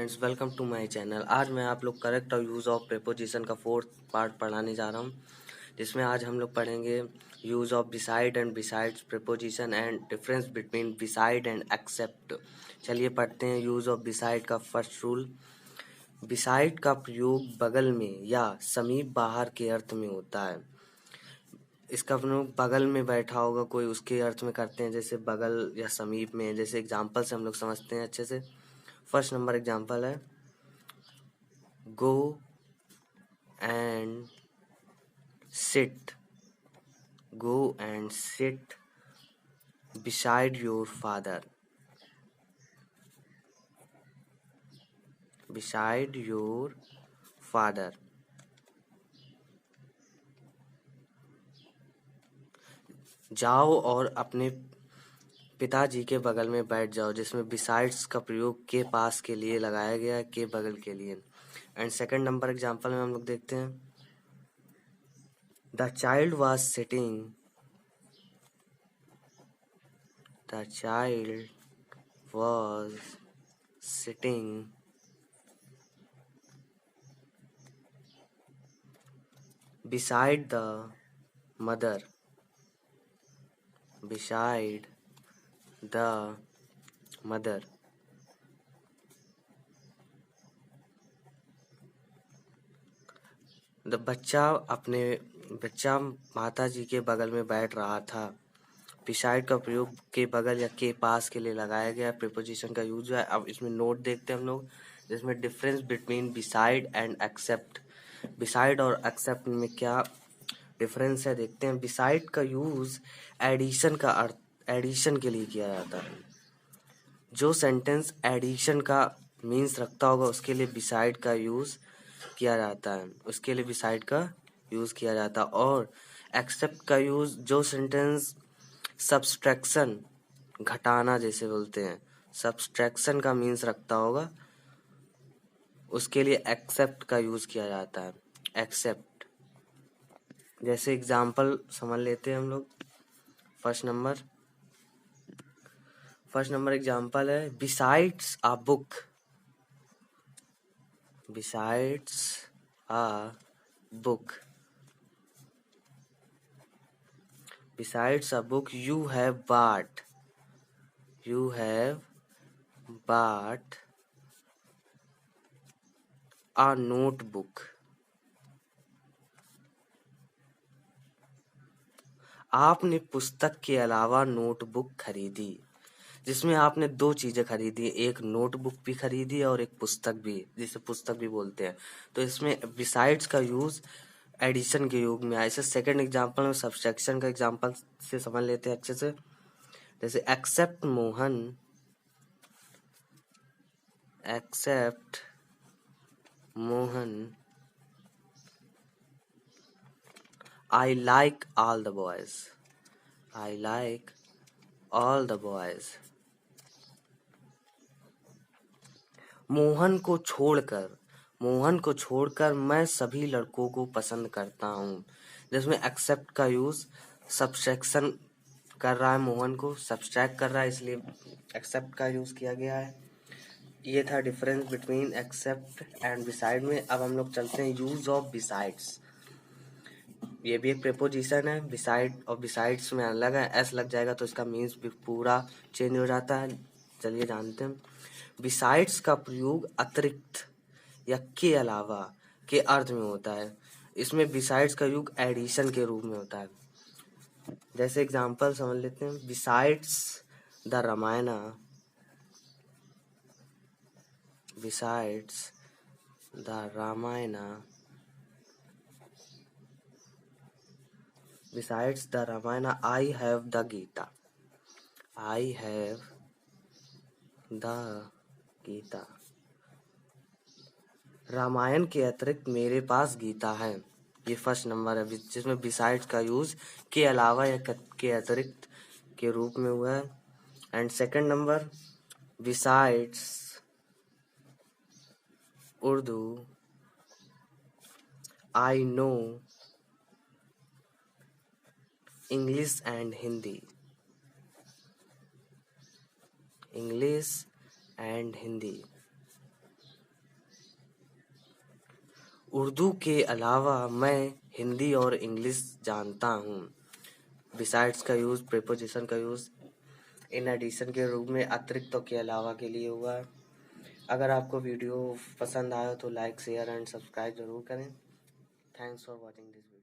Friends, welcome to my channel. आज मैं आप लोग करेक्ट और यूज़ ऑफ प्रीपोजिशन का फोर्थ पार्ट पढ़ाने जा रहा हूँ, जिसमें आज हम लोग पढ़ेंगे use of beside and besides preposition and difference between beside and except. चलिए पढ़ते हैं यूज़ ऑफ बिसाइड का फर्स्ट रूल। बिसाइड का प्रयोग बगल में या समीप बाहर के अर्थ में होता है। इसका प्रयोग बगल में बैठा होगा कोई, उसके अर्थ में करते हैं, जैसे बगल या समीप में। जैसे एग्जाम्पल से हम लोग समझते हैं अच्छे से। फर्स्ट नंबर एग्जाम्पल है, गो and sit. Go and sit beside your father. Beside your father. जाओ और अपने पिताजी के बगल में बैठ जाओ, जिसमें बिसाइड्स का प्रयोग के पास के लिए लगाया गया है, के बगल के लिए। एंड सेकंड नंबर एग्जांपल में हम लोग देखते हैं, the child was sitting. The child was sitting beside the mother. Beside the mother. बच्चा माता जी के बगल में बैठ रहा था। बिसाइड का प्रयोग के बगल या के पास के लिए लगाया गया प्रीपोजिशन का यूज है। अब इसमें नोट देखते हैं हम लोग, जिसमें difference between beside and except. Beside और एक्सेप्ट में क्या डिफरेंस है देखते हैं। बिसाइड का यूज एडिशन के लिए किया जाता है। जो सेंटेंस एडिशन का मीन्स रखता होगा उसके लिए बिसाइड का यूज किया जाता है, उसके लिए बिसाइड का यूज किया जाता है। और एक्सेप्ट का यूज जो सेंटेंस सब्सट्रैक्शन, घटाना जैसे बोलते हैं, सब्सट्रैक्शन का मीन्स रखता होगा उसके लिए एक्सेप्ट का यूज किया जाता है। एक्सेप्ट जैसे एग्जाम्पल समझ लेते हैं हम लोग। फर्स्ट नंबर एग्जाम्पल है, besides a book. Besides a book. Besides a book, you have bought a notebook. आपने पुस्तक के अलावा नोटबुक खरीदी, जिसमें आपने दो चीजें खरीदी, एक नोटबुक भी खरीदी और एक पुस्तक भी, जिसे पुस्तक भी बोलते हैं। तो इसमें बिसाइड्स का यूज एडिशन के योग में आया। इसे सेकंड एग्जांपल में सब्सट्रैक्शन का एग्जांपल से समझ लेते हैं अच्छे से। जैसे except Mohan I like all the boys. I like all the boys. Mohan को छोड़कर मैं सभी लड़कों को पसंद करता हूँ। जिसमें एक्सेप्ट का यूज सब्सट्रैक्शन कर रहा है, मोहन को सब्सट्रैक्ट कर रहा है, इसलिए एक्सेप्ट का यूज किया गया है। ये था difference between except and beside में। अब हम लोग चलते हैं यूज ऑफ बिसाइड्स। ये भी एक प्रीपोजिशन है। बिसाइड और बिसाइड्स में अलग है, एस लग जाएगा तो इसका मीन्स भी पूरा चेंज हो जाता है। चलिए जानते हैं। बिसाइड्स का प्रयोग अतिरिक्त या के अलावा के अर्थ में होता है। इसमें बिसाइड्स का योग एडिशन के रूप में होता है। जैसे एग्जांपल समझ लेते हैं, besides the Ramayana. Besides the Ramayana. Besides the Ramayana, I have the Gita. I have the Gita. Ramayana के अतिरिक्त मेरे पास गीता है। ये फर्स्ट नंबर है, जिसमें बिसाइड्स का यूज के अलावा या के अतिरिक्त के रूप में हुआ है। And second number, besides Urdu I know English and Hindi. English and Hindi. Urdu के अलावा मैं हिंदी और इंग्लिश जानता हूँ। बिसाइड्स का यूज़, प्रीपोजिशन का यूज़ इन एडिशन के रूप में अतिरिक्त के अलावा के लिए हुआ है। अगर आपको वीडियो पसंद आया तो लाइक शेयर एंड सब्सक्राइब जरूर करें। Thanks for watching this video.